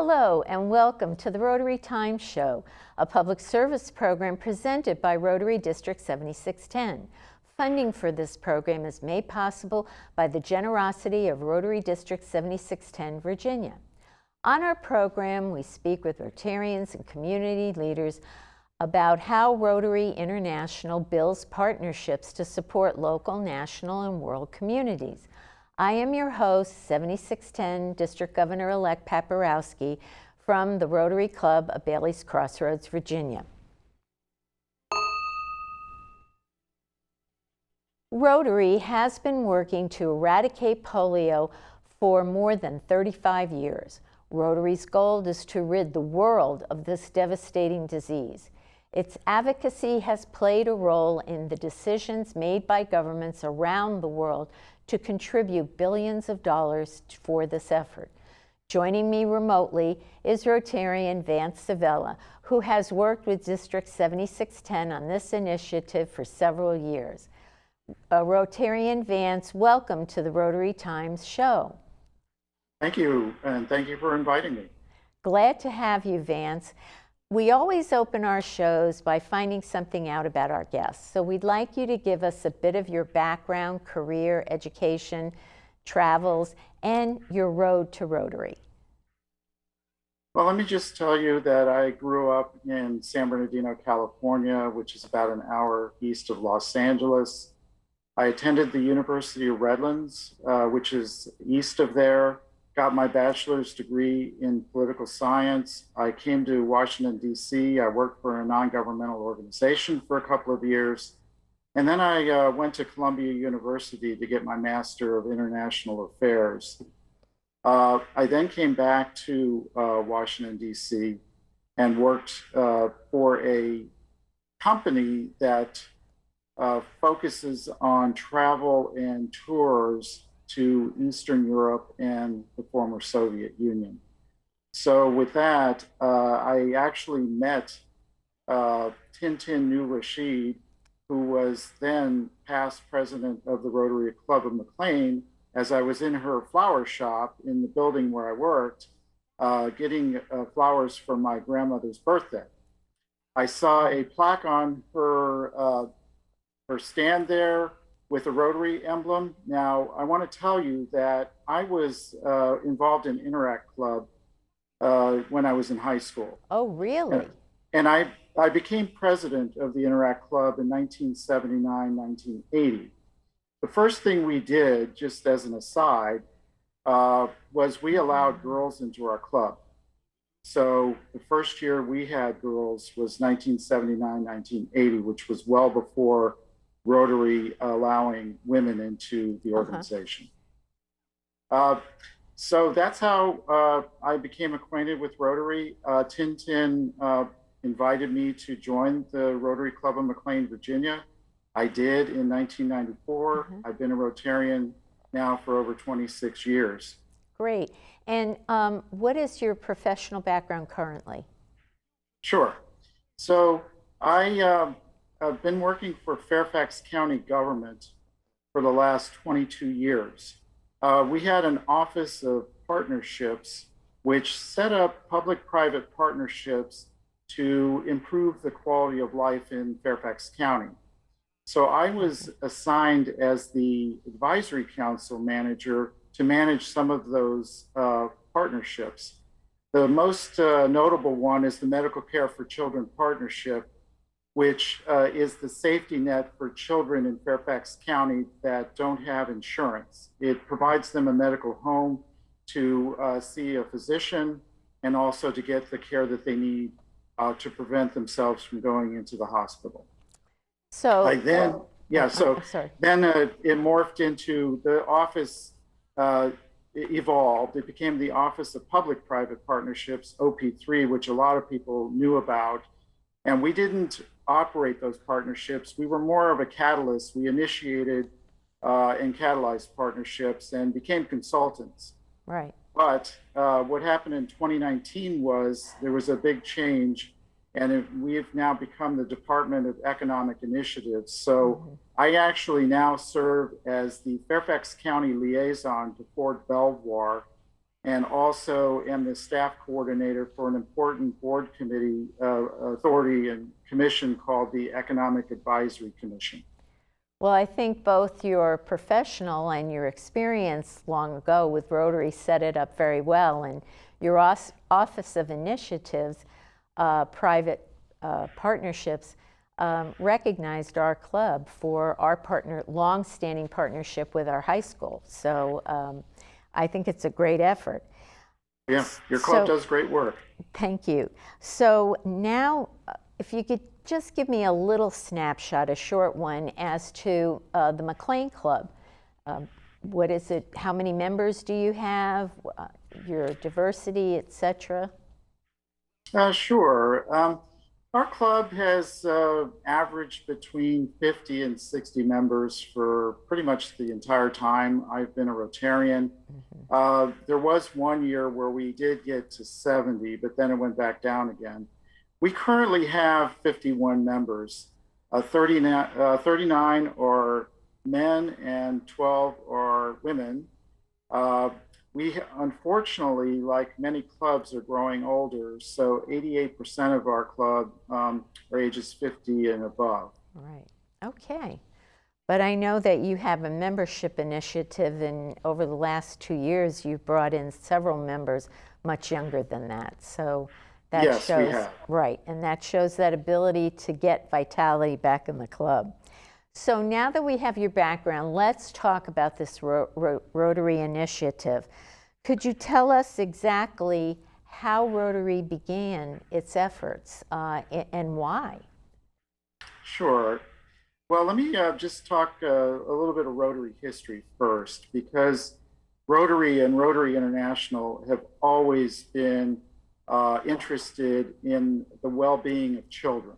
Hello and welcome to the Rotary Times Show, a public service program presented by Rotary District 7610. Funding for this program is made possible by the generosity of Rotary District 7610, Virginia. On our program, we speak with Rotarians and community leaders about how Rotary International builds partnerships to support local, national, and world communities. I am your host, 7610 District Governor-elect Paporowski from the Rotary Club of Bailey's Crossroads, Virginia. Rotary has been working to eradicate polio for more than 35 years. Rotary's goal is to rid the world of this devastating disease. Its advocacy has played a role in the decisions made by governments around the world to contribute billions of dollars for this effort. Joining me remotely is Rotarian Vance Zavela, who has worked with District 7610 on this initiative for several years. Rotarian Vance, welcome to the Rotary Times Show. Thank you, and thank you for inviting me. Glad to have you, Vance. We always open our shows by finding something out about our guests. So we'd like you to give us a bit of your background, career, education, travels, and your road to Rotary. Well, let me just tell you that I grew up in San Bernardino, California, which is about an hour east of Los Angeles. I attended the University of Redlands, which is east of there. Got my bachelor's degree in political science. I came to Washington, D.C. I worked for a non-governmental organization for a couple of years. And then I went to Columbia University to get my Master of International Affairs. I then came back to Washington, D.C. and worked for a company that focuses on travel and tours to Eastern Europe and the former Soviet Union. So with that, I actually met Tintin New Rashid, who was then past president of the Rotary Club of McLean, as I was in her flower shop in the building where I worked, getting flowers for my grandmother's birthday. I saw a plaque on her stand there with a Rotary emblem. Now, I want to tell you that I was involved in Interact Club when I was in high school. Oh, really? And I became president of the Interact Club in 1979, 1980. The first thing we did, just as an aside, was we allowed girls into our club. So the first year we had girls was 1979, 1980, which was well before Rotary allowing women into the organization. So that's how I became acquainted with Rotary. Tintin invited me to join the Rotary Club of McLean, Virginia. I did in 1994. I've been a Rotarian now for over 26 years. Great. And what is your professional background currently? Sure. So I've been working for Fairfax County government for the last 22 years. We had an Office of Partnerships, which set up public-private partnerships to improve the quality of life in Fairfax County. So I was assigned as the advisory council manager to manage some of those partnerships. The most notable one is the Medical Care for Children Partnership, which is the safety net for children in Fairfax County that don't have insurance. It provides them a medical home to see a physician and also to get the care that they need to prevent themselves from going into the hospital. So then it morphed into the office, evolved. It became the Office of Public-Private Partnerships, OP3, which a lot of people knew about. And we didn't operate those partnerships. We were more of a catalyst. We initiated and catalyzed partnerships and became consultants. Right. But what happened in 2019 was there was a big change, and we have now become the Department of Economic Initiatives. So I actually now serve as the Fairfax County liaison to Fort Belvoir, and also am the staff coordinator for an important board committee, authority and commission called the Economic Advisory Commission. Well, I think both your professional and your experience long ago with Rotary set it up very well, and your Office of Initiatives, Private Partnerships, recognized our club for our long-standing partnership with our high school. So I think it's a great effort. Yeah, your club does great work. Thank you. So now, if you could just give me a little snapshot, a short one, as to the McLean Club. What is it? How many members do you have? Your diversity, etc. Sure. Our club has averaged between 50 and 60 members for pretty much the entire time I've been a Rotarian. There was one year where we did get to 70, but then it went back down again. We currently have 51 members. 39 are men and 12 are women. We unfortunately, like many clubs, are growing older. So 88% of our club are ages 50 and above. Right. Okay. But I know that you have a membership initiative, and over the last 2 years, you've brought in several members much younger than that. So that yes, shows, we have. Right, and that shows that ability to get vitality back in the club. So now that we have your background, let's talk about this Rotary initiative. Could you tell us exactly how Rotary began its efforts and why? Sure. Well, let me just talk a little bit of Rotary history first, because Rotary and Rotary International have always been interested in the well-being of children.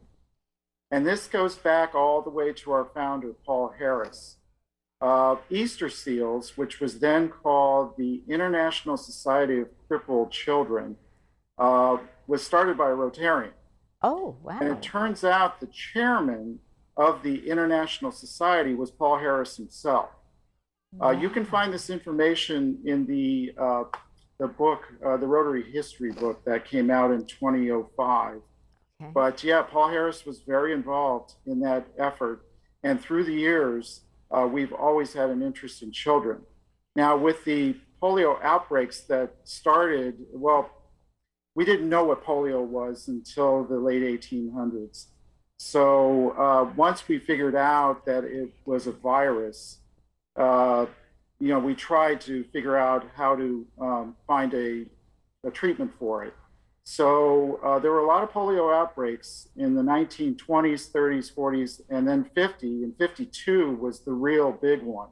And this goes back all the way to our founder, Paul Harris. Easter Seals, which was then called the International Society of Crippled Children, was started by a Rotarian. Oh, wow. And it turns out the chairman of the International Society was Paul Harris himself. Wow. You can find this information in the book, the Rotary History book that came out in 2005. Okay. But yeah, Paul Harris was very involved in that effort. And through the years, we've always had an interest in children. Now, with the polio outbreaks that started, well, we didn't know what polio was until the late 1800s. So once we figured out that it was a virus, we tried to figure out how to find a treatment for it. So there were a lot of polio outbreaks in the 1920s, 30s, 40s, and then 50. And 52 was the real big one,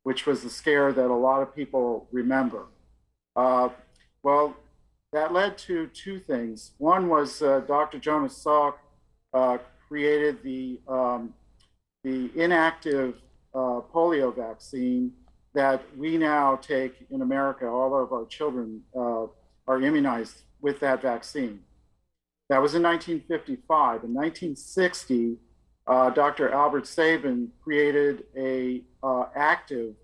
which was the scare that a lot of people remember. Well, that led to two things. One was Dr. Jonas Salk created the inactive polio vaccine that we now take in America. All of our children are immunized with that vaccine. That was in 1955. In 1960, Dr. Albert Sabin created a active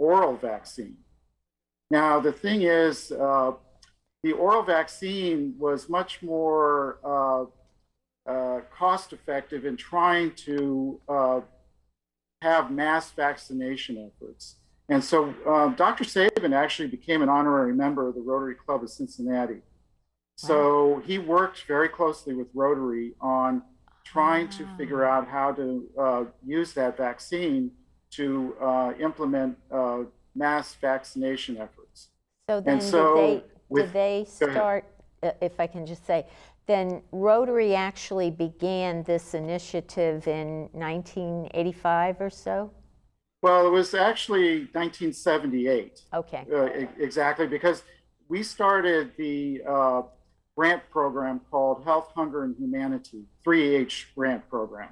oral vaccine. Now, the thing is, the oral vaccine was much more cost effective in trying to have mass vaccination efforts. And so Dr. Sabin actually became an honorary member of the Rotary Club of Cincinnati. So he worked very closely with Rotary on trying to figure out how to use that vaccine to implement mass vaccination efforts. So then did they start, if I can just say, then Rotary actually began this initiative in 1985 or so? Well, it was actually 1978. Okay. Exactly, because we started the grant program called Health, Hunger, and Humanity, 3H grant program.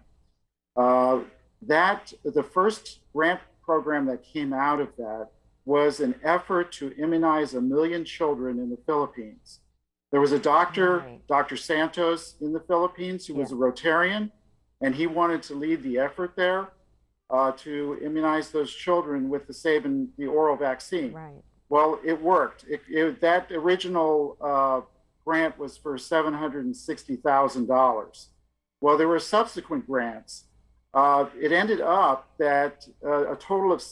The first grant program that came out of that was an effort to immunize 1 million children in the Philippines. There was a doctor, Dr. Santos, in the Philippines who was a Rotarian, and he wanted to lead the effort there to immunize those children with the Sabin, the oral vaccine. Right. Well, it worked. That original grant was for $760,000. Well, there were subsequent grants. It ended up that a total of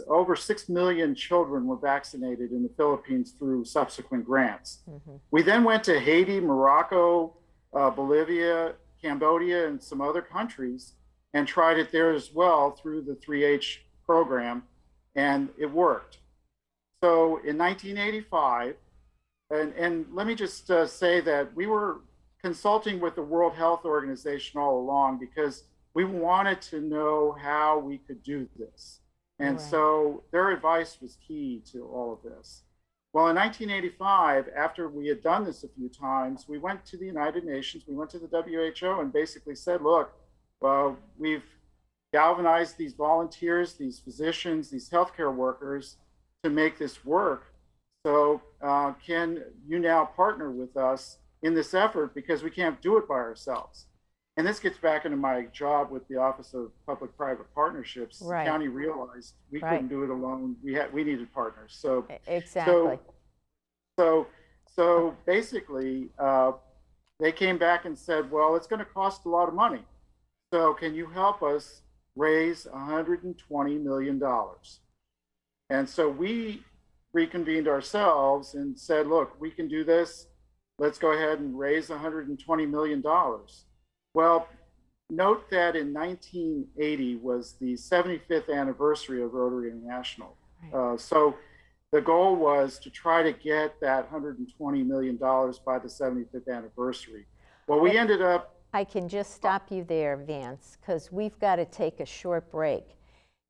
over 6 million children were vaccinated in the Philippines through subsequent grants. Mm-hmm. We then went to Haiti, Morocco, Bolivia, Cambodia, and some other countries and tried it there as well through the 3H program, and it worked. So in 1985, and let me just say that we were consulting with the World Health Organization all along because we wanted to know how we could do this. And right. So their advice was key to all of this. Well, in 1985, after we had done this a few times, we went to the United Nations, we went to the WHO and basically said, look, well, we've galvanized these volunteers, these physicians, these healthcare workers to make this work. So can you now partner with us in this effort because we can't do it by ourselves? And this gets back into my job with the Office of Public-Private Partnerships. Right. The county realized we couldn't do it alone. We needed partners. So exactly. So basically, they came back and said, well, it's going to cost a lot of money. So can you help us raise $120 million? And so we reconvened ourselves and said, look, we can do this. Let's go ahead and raise $120 million. Well, note that in 1980 was the 75th anniversary of Rotary International. Right. So the goal was to try to get that $120 million by the 75th anniversary. Well, we ended up... I can just stop you there, Vance, because we've got to take a short break.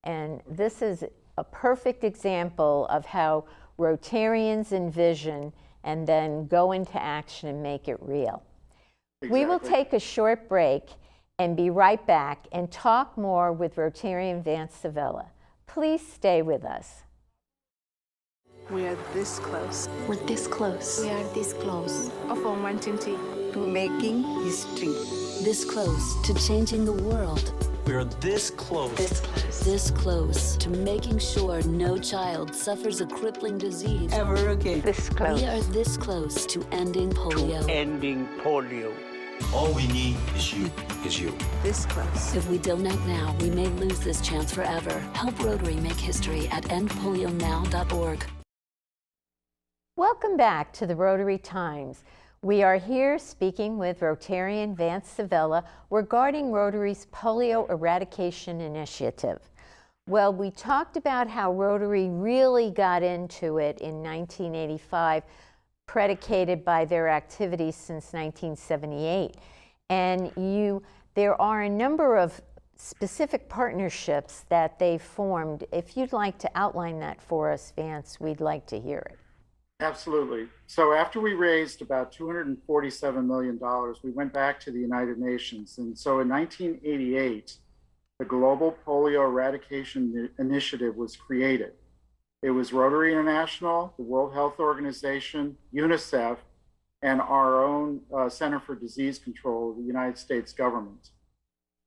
And this is a perfect example of how Rotarians envision and then go into action and make it real. Exactly. We will take a short break and be right back and talk more with Rotarian Vance Zavela. Please stay with us. We are this close. We're this close. We are this close. Of wanting to making history. This close to changing the world. We are this close. This close. This close to making sure no child suffers a crippling disease ever again. This close. We are this close to ending polio. Ending polio. All we need is you. This close. If we don't act now, we may lose this chance forever. Help Rotary make history at endpolionow.org. Welcome back to the Rotary Times. We are here speaking with Rotarian Vance Zavela regarding Rotary's Polio Eradication Initiative. Well, we talked about how Rotary really got into it in 1985, predicated by their activities since 1978. And there are a number of specific partnerships that they've formed. If you'd like to outline that for us, Vance, we'd like to hear it. Absolutely. So after we raised about $247 million, we went back to the United Nations. And so in 1988, the Global Polio Eradication Initiative was created. It was Rotary International, the World Health Organization, UNICEF, and our own Center for Disease Control of the United States government.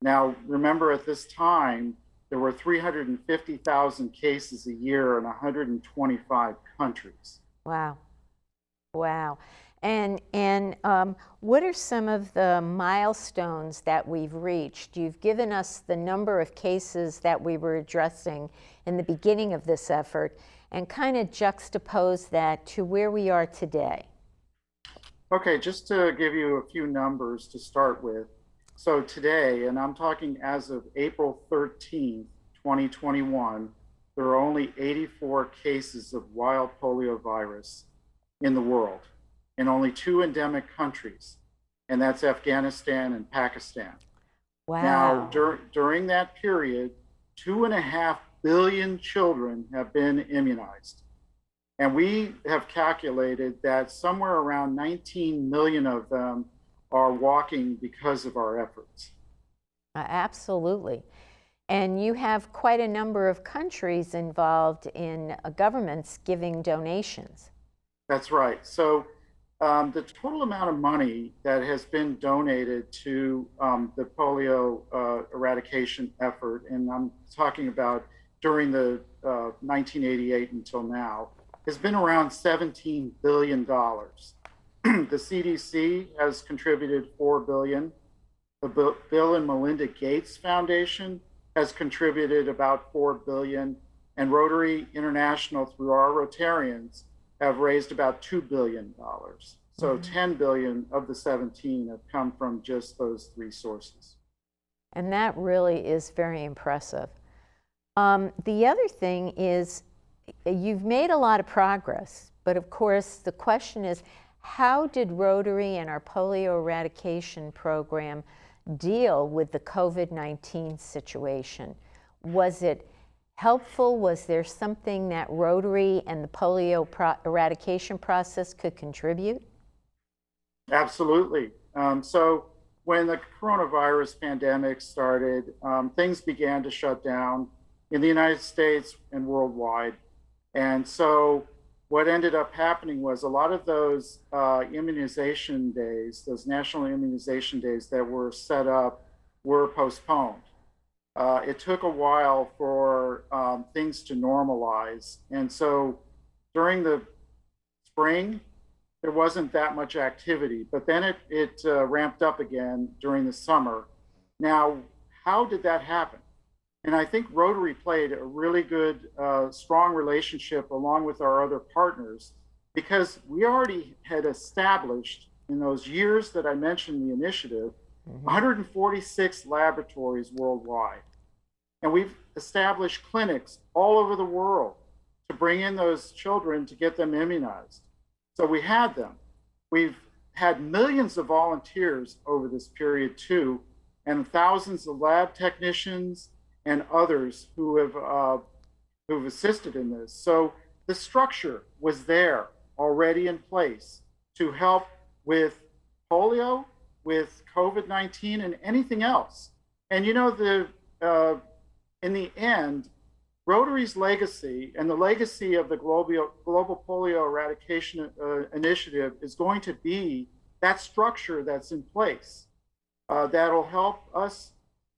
Now, remember at this time, there were 350,000 cases a year in 125 countries. Wow. Wow. And what are some of the milestones that we've reached? You've given us the number of cases that we were addressing in the beginning of this effort and kind of juxtapose that to where we are today. Okay, just to give you a few numbers to start with. So today, and I'm talking as of April 13th, 2021, there are only 84 cases of wild polio virus in the world in only 2 endemic countries, and that's Afghanistan and Pakistan. Wow. Now, during that period, 2.5 billion children have been immunized. And we have calculated that somewhere around 19 million of them are walking because of our efforts. Absolutely. And you have quite a number of countries involved in governments giving donations. That's right. So the total amount of money that has been donated to the polio eradication effort, and I'm talking about during the 1988 until now, has been around $17 billion. The CDC has contributed $4 billion. The Bill and Melinda Gates Foundation has contributed about $4 billion, and Rotary International, through our Rotarians, have raised about $2 billion. So 10 billion of the 17 have come from just those three sources. And that really is very impressive. The other thing is, you've made a lot of progress, but of course the question is, how did Rotary and our polio eradication program deal with the COVID-19 situation? Was it helpful? Was there something that Rotary and the polio eradication process could contribute? Absolutely. So when the coronavirus pandemic started, things began to shut down in the United States and worldwide. And so what ended up happening was a lot of those immunization days, those national immunization days that were set up, were postponed. It took a while for things to normalize. And so during the spring, there wasn't that much activity, but then it ramped up again during the summer. Now, how did that happen? And I think Rotary played a really good, strong relationship along with our other partners, because we already had established in those years that I mentioned the initiative, 146 laboratories worldwide. And we've established clinics all over the world to bring in those children to get them immunized. So we had them. We've had millions of volunteers over this period too, and thousands of lab technicians and others who have who've assisted in this. So the structure was there already in place to help with polio, with COVID-19, and anything else. And you know, in the end, Rotary's legacy and the legacy of the Global Polio Eradication Initiative is going to be that structure that's in place that'll help us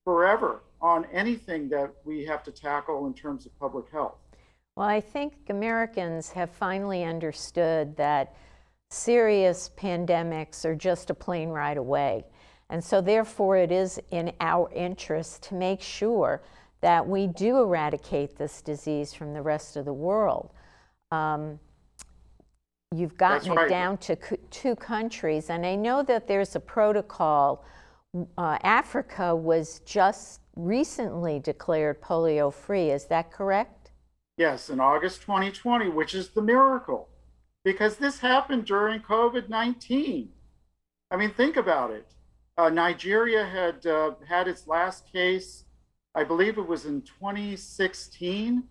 forever on anything that we have to tackle in terms of public health. Well, I think Americans have finally understood that serious pandemics are just a plane ride away. And so therefore it is in our interest to make sure that we do eradicate this disease from the rest of the world. You've gotten it down to 2 countries, and I know that there's a protocol. Africa was just recently declared polio-free, is that correct? Yes, in August 2020, which is the miracle, because this happened during COVID-19. I mean, think about it. Nigeria had had its last case, I believe it was in 2016.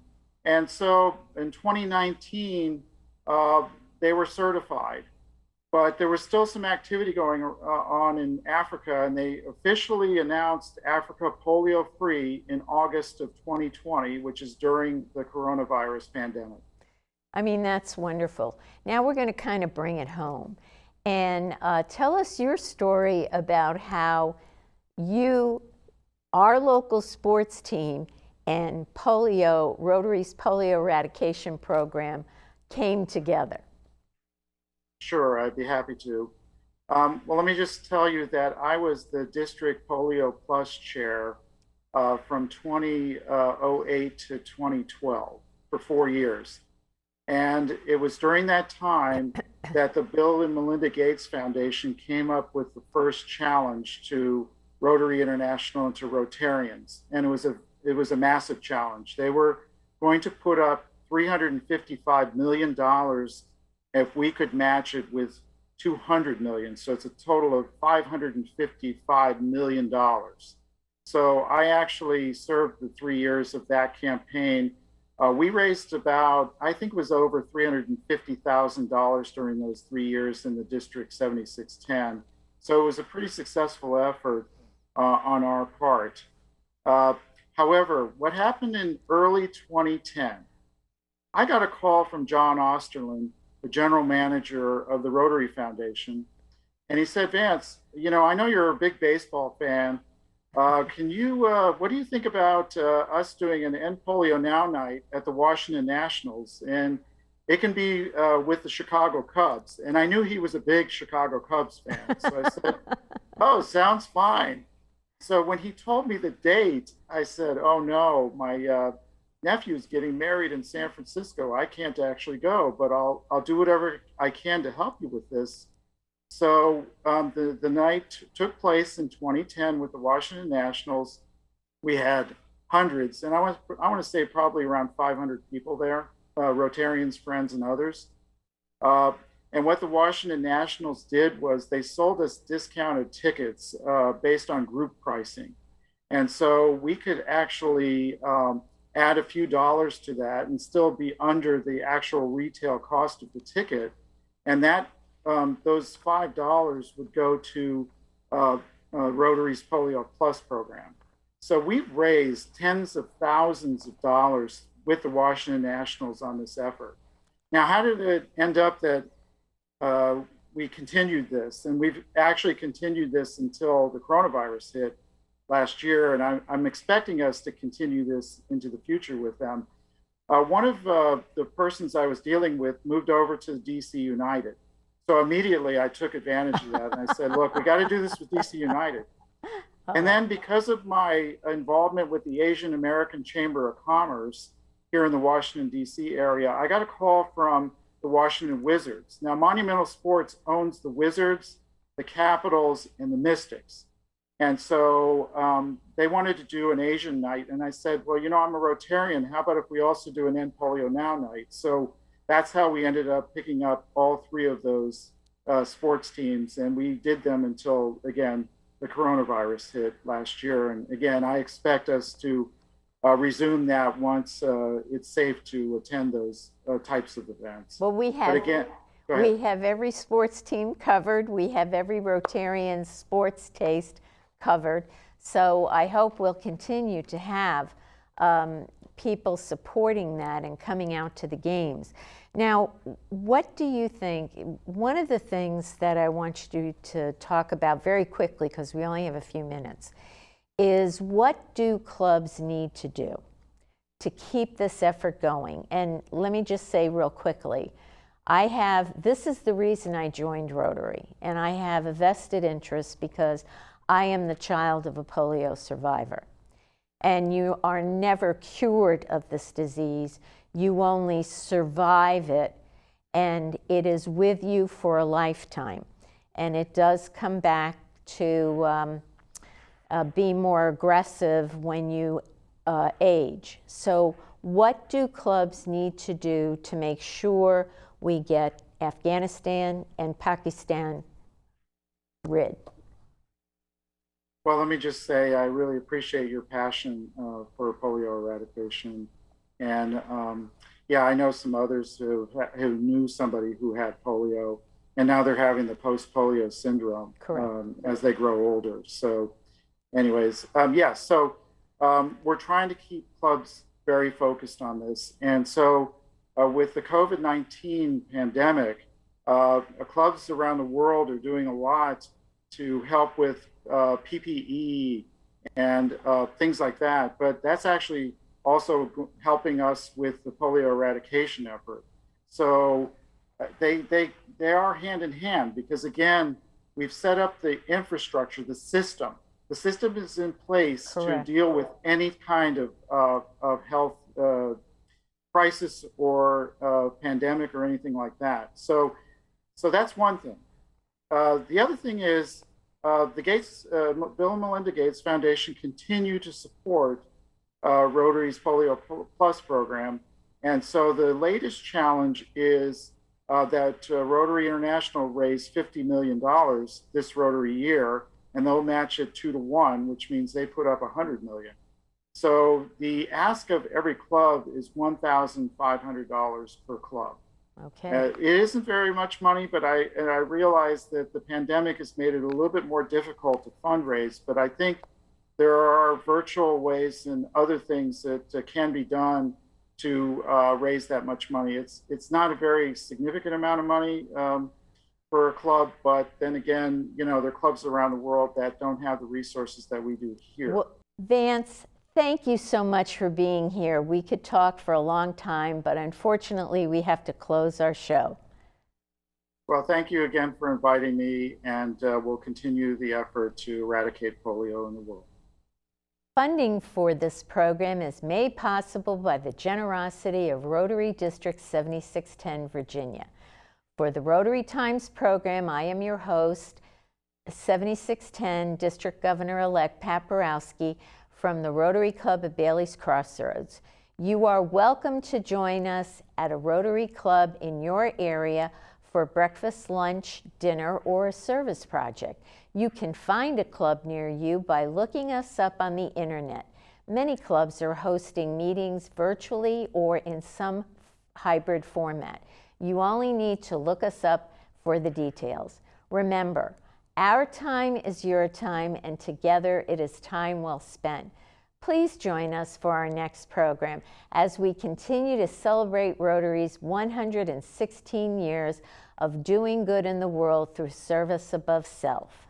And so in 2019, they were certified. But there was still some activity going on in Africa, and they officially announced Africa polio-free in August of 2020, which is during the coronavirus pandemic. I mean, that's wonderful. Now we're going to kind of bring it home. And tell us your story about how you, our local sports team, and polio, Rotary's polio eradication program came together. Sure, I'd be happy to. Well, let me just tell you that I was the district Polio Plus chair from 2008 to 2012 for 4 years. And it was during that time that the Bill and Melinda Gates Foundation came up with the first challenge to Rotary International and to Rotarians. And it was a massive challenge. They were going to put up $355 million if we could match it with 200 million. So it's a total of $555 million. So I actually served the 3 years of that campaign. We raised about, I think it was over $350,000 during those 3 years in the District 7610. So it was a pretty successful effort on our part. However, what happened in early 2010, I got a call from John Osterland, the general manager of the Rotary Foundation. And he said, Vance, you know, I know you're a big baseball fan. What do you think about us doing an End Polio Now night at the Washington Nationals? And it can be with the Chicago Cubs. And I knew he was a big Chicago Cubs fan. So I said, oh, sounds fine. So when he told me the date, I said, oh no, my nephew's getting married in San Francisco. I can't actually go, but I'll do whatever I can to help you with this. So the night took place in 2010 with the Washington Nationals. We had hundreds, and I want to say probably around 500 people there, Rotarians, friends, and others. And what the Washington Nationals did was they sold us discounted tickets based on group pricing. And so we could actually add a few dollars to that and still be under the actual retail cost of the ticket. And that those $5 would go to Rotary's Polio Plus program. So we've raised tens of thousands of dollars with the Washington Nationals on this effort. Now, how did it end up that we continued this? And we've actually continued this until the coronavirus hit last year, and I'm expecting us to continue this into the future with them. One of the persons I was dealing with moved over to DC United. So immediately I took advantage of that and I said, look, we got to do this with DC United. And then because of my involvement with the Asian American Chamber of Commerce here in the Washington, D.C. area, I got a call from the Washington Wizards. Now, Monumental Sports owns the Wizards, the Capitals, and the Mystics. And so they wanted to do an Asian night. And I said, well, you know, I'm a Rotarian. How about if we also do an End Polio Now night? So that's how we ended up picking up all three of those sports teams. And we did them until, again, the coronavirus hit last year. And again, I expect us to resume that once it's safe to attend those types of events. Well, we have every sports team covered. We have every Rotarian sports taste covered. So I hope we'll continue to have people supporting that and coming out to the games. Now, what do you think? One of the things that I want you to talk about very quickly, because we only have a few minutes, is what do clubs need to do to keep this effort going? And let me just say real quickly, this is the reason I joined Rotary, and I have a vested interest because I am the child of a polio survivor. And you are never cured of this disease. You only survive it, and it is with you for a lifetime. And it does come back to be more aggressive when you age. So what do clubs need to do to make sure we get Afghanistan and Pakistan rid? Well, let me just say I really appreciate your passion for polio eradication. And yeah, I know some others who knew somebody who had polio, and now they're having the post-polio syndrome as they grow older. So anyways, we're trying to keep clubs very focused on this. And so with the COVID-19 pandemic, clubs around the world are doing a lot to help with PPE and things like that. But that's actually also helping us with the polio eradication effort. So they are hand in hand, because again, we've set up the infrastructure, the system. The system is in place to deal with any kind of health crisis or pandemic or anything like that. So that's one thing. The other thing is the Gates, Bill and Melinda Gates Foundation continue to support Rotary's Polio Plus program. And so the latest challenge is that Rotary International raised $50 million this Rotary year, and they'll match it 2-to-1, which means they put up $100 million. So the ask of every club is $1,500 per club. Okay. It isn't very much money, but I realize that the pandemic has made it a little bit more difficult to fundraise, but I think there are virtual ways and other things that can be done to raise that much money. It's not a very significant amount of money for a club, but then again, you know, there are clubs around the world that don't have the resources that we do here. Well, Vance, Thank you so much for being here. We could talk for a long time, but unfortunately we have to close our show. Well, thank you again for inviting me, and we'll continue the effort to eradicate polio in the world. Funding for this program is made possible by the generosity of Rotary District 7610, Virginia. For the Rotary Times program, I am your host, 7610 District Governor-elect Pat Borowski from the Rotary Club at Bailey's Crossroads. You are welcome to join us at a Rotary Club in your area for breakfast, lunch, dinner, or a service project. You can find a club near you by looking us up on the internet. Many clubs are hosting meetings virtually or in some hybrid format. You only need to look us up for the details. Remember, our time is your time, and together it is time well spent. Please join us for our next program as we continue to celebrate Rotary's 116 years of doing good in the world through service above self.